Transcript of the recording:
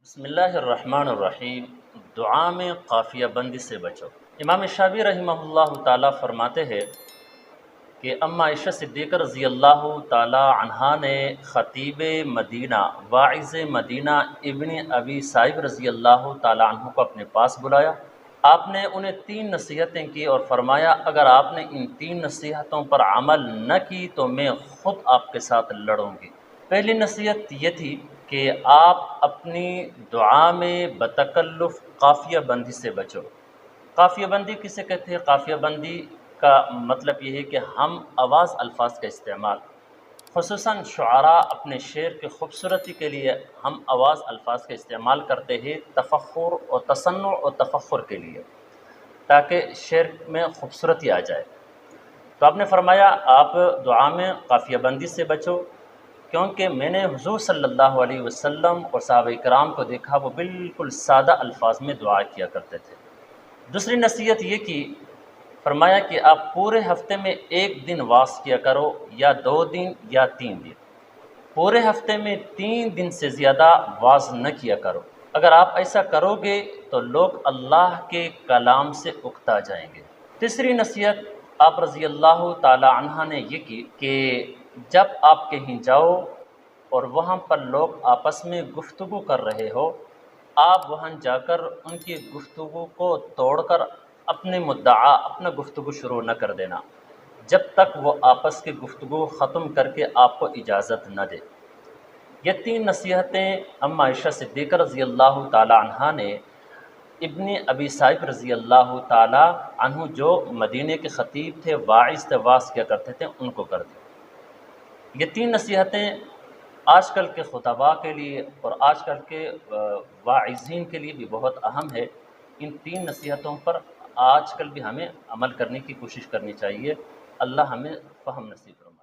بسم اللہ الرحمن الرحیم۔ دعا میں قافیہ بندی سے بچو۔ امام شافعی رحمہ اللہ تعالیٰ فرماتے ہیں کہ اما عائشہ صدیقہ رضی اللہ تعالیٰ عنہا نے خطیب مدینہ واعظ مدینہ ابن ابی سائب رضی اللہ تعالیٰ عنہ کو اپنے پاس بلایا۔ آپ نے انہیں 3 نصیحتیں کی اور فرمایا اگر آپ نے ان 3 نصیحتوں پر عمل نہ کی تو میں خود آپ کے ساتھ لڑوں گی۔ پہلی نصیحت یہ تھی کہ آپ اپنی دعا میں بتکلف قافیہ بندی سے بچو۔ قافیہ بندی کسے کہتے ہیں؟ قافیہ بندی کا مطلب یہ ہے کہ ہم آواز الفاظ کا استعمال، خصوصاً شعراء اپنے شعر کی خوبصورتی کے لیے ہم آواز الفاظ کا استعمال کرتے ہیں، تفخر اور تصنع اور تفخر کے لیے، تاکہ شعر میں خوبصورتی آ جائے۔ تو آپ نے فرمایا آپ دعا میں قافیہ بندی سے بچو، کیونکہ میں نے حضور صلی اللہ علیہ وسلم اور صحابہ کرام کو دیکھا وہ بالکل سادہ الفاظ میں دعا کیا کرتے تھے۔ دوسری نصیحت یہ کی، فرمایا کہ آپ پورے ہفتے میں 1 دن واس کیا کرو، یا 2 دن یا 3 دن۔ پورے ہفتے میں 3 دن سے زیادہ واز نہ کیا کرو۔ اگر آپ ایسا کرو گے تو لوگ اللہ کے کلام سے اکتا جائیں گے۔ تیسری نصیحت آپ رضی اللہ تعالی عنہ نے یہ کی کہ جب آپ کہیں جاؤ اور وہاں پر لوگ آپس میں گفتگو کر رہے ہو، آپ وہاں جا کر ان کی گفتگو کو توڑ کر اپنے مدعا اپنا گفتگو شروع نہ کر دینا جب تک وہ آپس کی گفتگو ختم کر کے آپ کو اجازت نہ دے۔ یہ 3 نصیحتیں اما عائشہ صدیقہ رضی اللہ تعالی عنہ نے ابن ابی سائب رضی اللہ تعالی عنہ جو مدینے کے خطیب تھے، واعظ تھے، واعظ کیا کرتے تھے، ان کو کر دی۔ یہ 3 نصیحتیں آج کل کے خطباء کے لیے اور آج کل کے واعظین کے لیے بھی بہت اہم ہے۔ ان 3 نصیحتوں پر آج کل بھی ہمیں عمل کرنے کی کوشش کرنی چاہیے۔ اللہ ہمیں فہم نصیب فرمائے۔